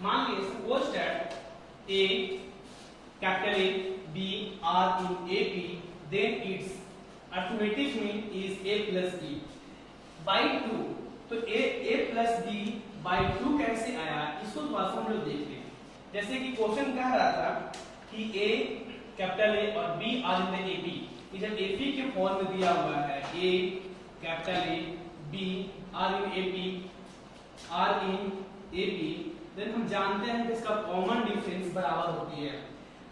मान लीजिए suppose that A capital A B are in AP, then its arithmetic mean is A plus B by 2। तो A plus B by 2 कैसे आया, इसको थोड़ा सा हम लोग देखते हैं। जैसे कि क्वेश्चन कह रहा था कि A कैपिटल A और B आर इन AP, जब AP के फॉर्म में दिया हुआ है A capital A B are in AP, then हम जानते हैं कि इसका कॉमन डिफरेंस बराबर होती है।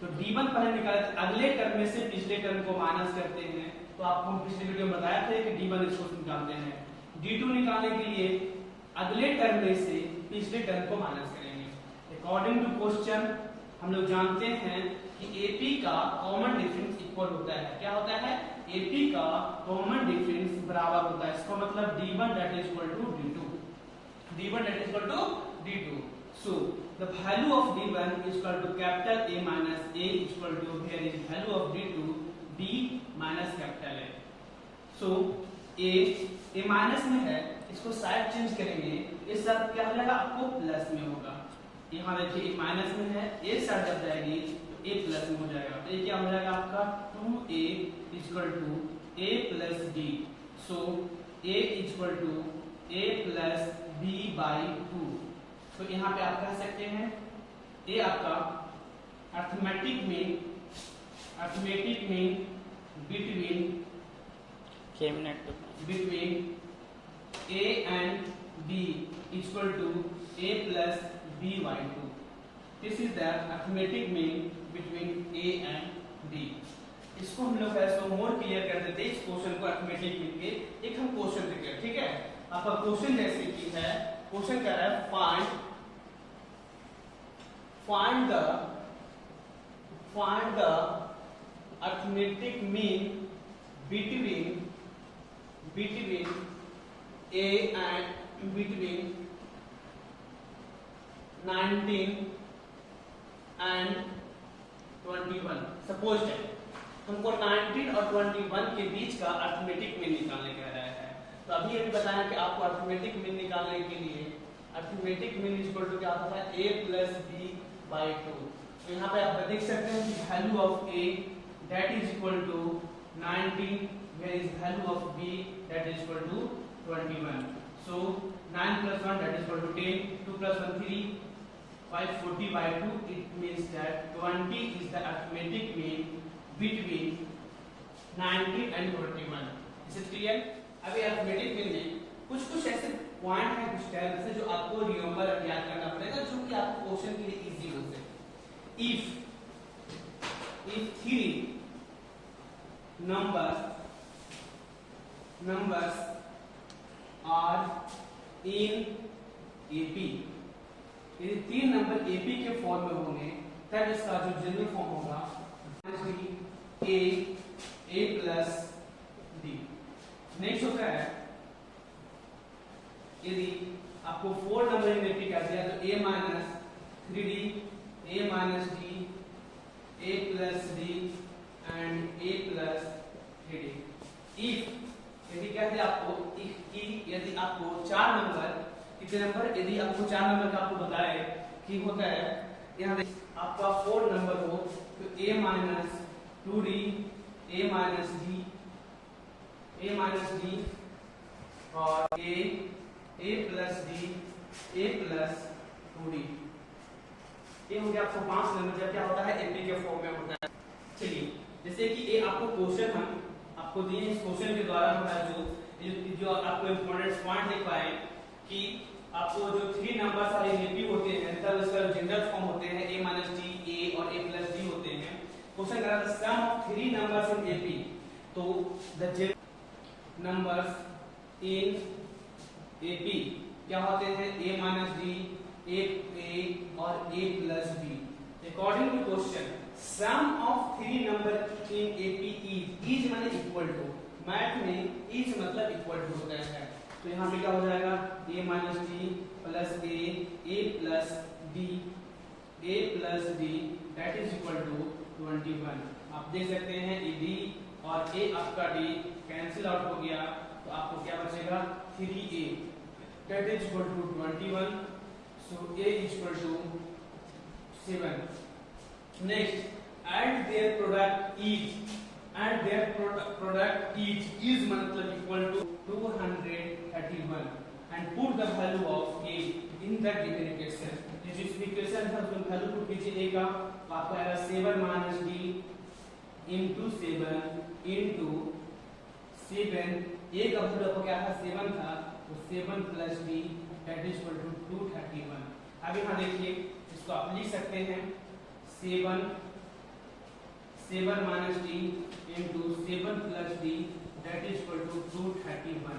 तो D1 पहले निकाले, अगले टर्म में से पिछले टर्म को माइनस करते हैं। तो आपको हम पिछले वीडियो में बताया था कि D1 इसको निकालते हैं। D2 निकालने के लिए अगले टर्म में से पिछले टर्म को माइनस करेंगे। अकॉर्डिंग टू क्वेश्चन हम लोग जानते हैं कि AP का कॉमन डिफरेंस इक्वल होता है, क्या होता है, AP का कॉमन डिफरेंस बराबर होता है। इसका मतलब D1 that is equal to D2, D1 that is equal to D2। So the value of D1 is equal to capital A minus A is equal to, here is value of D2 B minus capital A। So A minus में है, इसको side change करेंगे, इस side क्या हो जाएगा, आपको plus में होगा। यहाँ देखिए A माइनस में है, A साइड जब जाएगी तो A प्लस में हो जाएगा। तो ये क्या हो जाएगा आपका 2A is equal to A plus B। So A is equal to A plus B by 2। तो यहाँ पे आप कह सकते हैं A आपका arithmetic mean between A and B equal to A plus B by 2। This is the arithmetic mean between A and B। इसको हम लोग ऐसे मोर क्लियर कर देते हैं इस क्वेश्चन को अर्थमेटिक मीन के। एक हम क्वेश्चन देखते हैं, ठीक है। आपका क्वेश्चन जैसे कि है, क्वेश्चन कह रहा है find the arithmetic mean between A and between 19 and 21। Suppose है हमको 19 और 21 के बीच का अर्थमेटिक मीन निकालने कह रहा है। तो अभी अभी बताया कि आपको अर्थमेटिक मीन निकालने के लिए अर्थमेटिक मीन इक्वल टू क्या होता है, A plus B by 2। तो यहाँ पे आप देख सकते हैं कि value of A that is equal to 19, where is value of B that is equal to 21। So 9 plus 1 that is equal to 10, 2 plus 1 3, 5 40 by 2, it means that 20 is the arithmetic mean between 19 and 21। Is it clear? अभी arithmetic mean में कुछ ऐसे point है, कुछ terms है जो आपको remember याद करना पड़ेगा, जो कि आपको क्वेश्चन के लिए इजी हो सके। if three numbers are in AP, यदि तीन नंबर AP के फॉर्म में होंगे तब इसका जो जनरल फॉर्म होगा A plus D। नेक्स्ट होता है यदि आपको 4 नंबर इन AP का दिया तो A minus 3D, A minus D, A plus D and A plus 3D। यदि कहते आपको यदि आपको 4 नंबर, कितने नंबर, यदि आपको 4 नंबर का आपको बताए कि होता है, यहाँ आपका 4 नंबर हो तो A minus 2D, A minus D, A minus D और A plus D, A plus 2D। ये हो गया आपको 5 नंबर, जब क्या होता है एपी के फॉर्म में होता है। चलिए जैसे कि ये आपको क्वेश्चन हम आपको दिए, इस क्वेश्चन के द्वारा हमारा जो आपको इंपॉर्टेंट पॉइंट लिखवाए कि आपको जो 3 नंबर्स सारे एपी होते हैं तब इसका जनरल फॉर्म होते हैं A minus D, A और A plus D होते हैं। क्वेश्चन कह रहा था सम ऑफ 3 नंबर्स इन एपी, तो द नंबर्स इन एपी क्या होते हैं A minus D, A और A plus B। According to question, sum of 3 number in AP is माने equal to, मैथ में is मतलब equal to होता है। तो यहाँ पे क्या हो जाएगा A minus D plus A plus D, A plus D that is equal to 21। आप देख सकते हैं ये D और A आपका D कैंसिल आउट हो गया, तो आपको क्या बचेगा 3A that is equal to 21। So A equal to 7. Next, and their product each is मतलब equal to 231 and put the value of A in the given equation. ये जो इक्वेशन है उसमें वैल्यू पुट कीजिए A का, तो आपको आएगा 7 minus D into 7 into 7, A का वैल्यू आपको क्या था 7 था, तो 7 plus D that is equal to 231. अब यहाँ देखिए इसको आप लिख सकते हैं 7 minus D into 7 plus D that is equal to 231.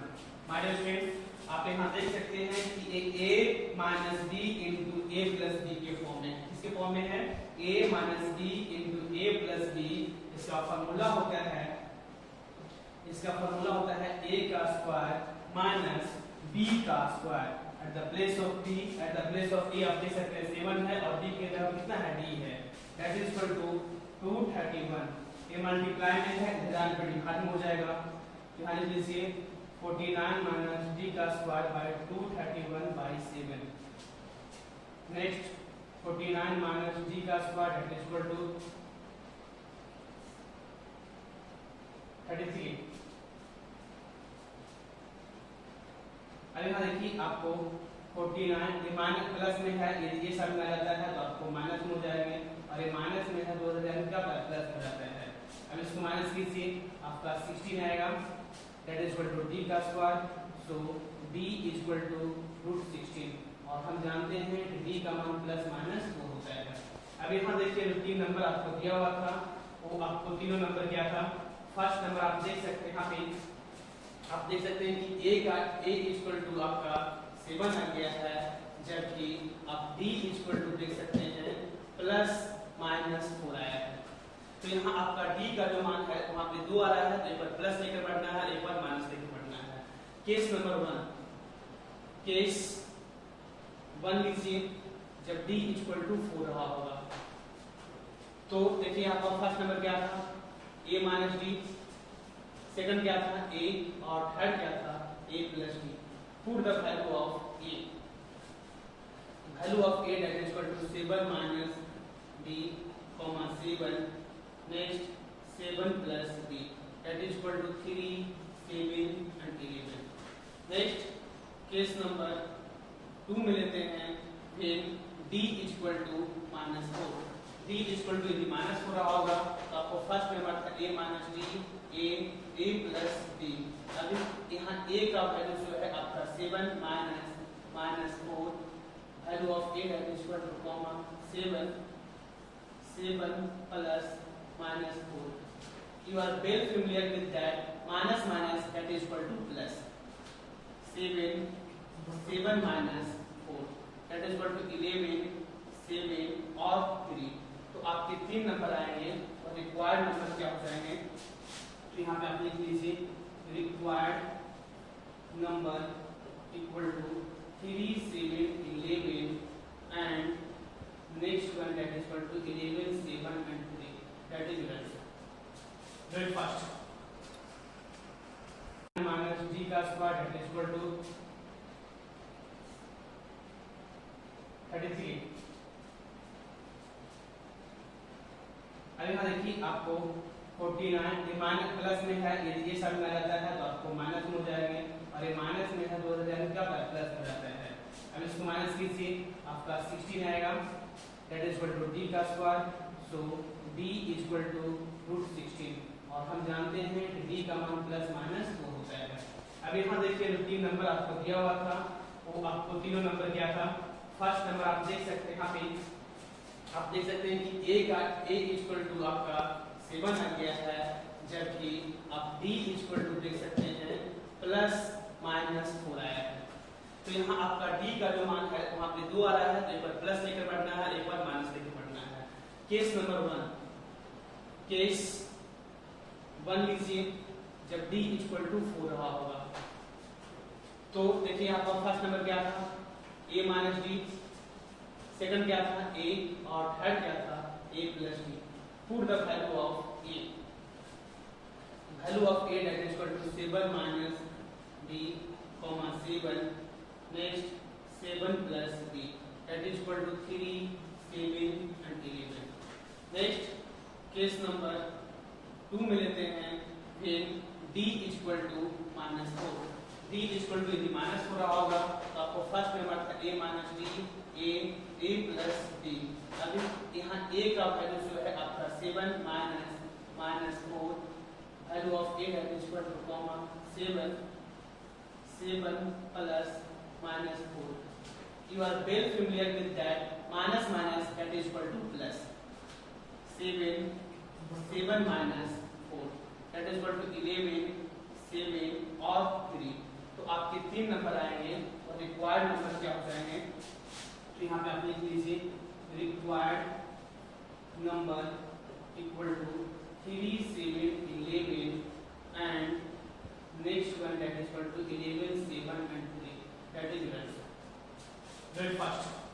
My dear friends, आप यहाँ देख सकते हैं कि एक A minus D into A plus D के फॉर्म में, किसके फॉर्म में है, A minus D into A plus D. इसका फॉर्मूला होता है A का स्क्वायर माइनस B का square. At the place of A आप देख सकते हैं 7 है और D की जगह कितना है, D है. That is equal to 231. ये मल्टीप्लाई में है, ध्यान पर डिवाइड हो जाएगा. यहाँ लिख लीजिए 49 माइनस D का square by 231 by 7. Next 49 minus D का square that is equal to 33. अब यहाँ देखिए आपको 49 माइनस प्लस में है, यदि ये सब में आ जाता है तो आपको माइनस में हो जाएंगे, और ये माइनस में है तो क्या प्लस हो जाता है. अब इसको माइनस कीजिए, आपका 16 आएगा that is equal to D का square. So D is equal to root 16, और हम जानते हैं कि D का मान प्लस माइनस 4 होता है. अब यहाँ देखिए जो 3 नंबर आपको दिया हुआ था वो आपको तीनों नंबर क्या था. फर्स्ट नंबर आप देख सकते हैं, यहाँ पे आप देख सकते हैं कि A इक्वल टू आपका 7 आ गया है, जबकि आप D इक्वल टू देख सकते हैं प्लस माइनस 4 आया है. तो यहाँ आपका D का जो मान है वहाँ पे 2 आ रहा है, तो एक बार प्लस लेकर पढ़ना है, एक बार माइनस लेकर पढ़ना है. केस नंबर 1 लीजिए जब D इक्वल टू 4 रहा होगा. तो देखिए आपका फर्स्ट नंबर क्या था, A माइनस D, सेकंड क्या था A, और थर्ड क्या था A plus D. Put the value of A that is equal to 7 minus D, 7. Next 7 plus D that is equal to 3, 7 and 11. Next case number 2 में लेते हैं, फिर D equal to -4. D equal to यदि -4 रहा होगा तो आपको first number था A minus D, A plus D. अभी यहाँ A का वैल्यू जो है आपका 7 minus 4, value of A that is equal to 7 plus -4. You are well familiar with that. Minus that is equal to plus. 7 minus 4 that is equal to 11, 7 और 3. तो आपके 3 number आएंगे और रिक्वायर्ड नंबर क्या हो जाएंगे. तो यहाँ पे आप लिख लीजिए required number equal to 3, 7, 11 and next one that is equal to 11, 7 and 3. That is your answer. Very fast. Minus D का square that is equal to 33. अब यहाँ देखिए आपको 49 ये माइनस प्लस में है, यदि ये सब में आ जाता है तो आपको माइनस में हो जाएंगे, और ये माइनस में है तो हो जाएगा क्या प्लस हो जाता है. अब इसको माइनस कीजिए, आपका 16 आएगा that is equal to D का square. So D is equal to root 16, और हम जानते हैं कि D का मान प्लस माइनस 4 होता है. अब यहाँ देखिए जो 3 नंबर आपको दिया हुआ था वो आपको तीनों नंबर क्या था. फर्स्ट नंबर आप देख सकते हैं, यहाँ पे आप देख सकते हैं कि A इक्वल टू आपका 7 आ गया है, जबकि आप D इक्वल टू देख सकते हैं प्लस माइनस 4 आया है. तो यहाँ आपका D का जो मान है वहाँ पे 2 आ रहा है, तो एक बार प्लस लेकर पढ़ना है, एक बार माइनस लेकर पढ़ना है. केस नंबर 1 लीजिए जब D इक्वल टू 4 रहा होगा. तो देखिए आपका फर्स्ट नंबर क्या था A माइनस D, सेकंड क्या था A, और थर्ड क्या था A plus D. Put the value of A that is equal to 7 minus D, 7. Next 7 plus D that is equal to 3, 7 and 11. Next case number 2 में लेते हैं when d is equal to -4. d is equal to यदि -4 रहा होगा तो आपको first में हमारा a minus d a plus d. अभी यहाँ a का वैल्यू जो है आपका 7 minus 4 value of a that is equal to comma 7 plus -4. You are well familiar with that minus that is equal to plus. 7 minus 4 that is equal to 11, 7 और 3. तो आपके 3 number आएंगे और रिक्वायर्ड नंबर क्या हो जाएंगे, तो यहाँ पे आप लिख लीजिए required number equal to 3, 7, 11 and next one that is equal to 11, 7 and 3. That is your answer. Very fast.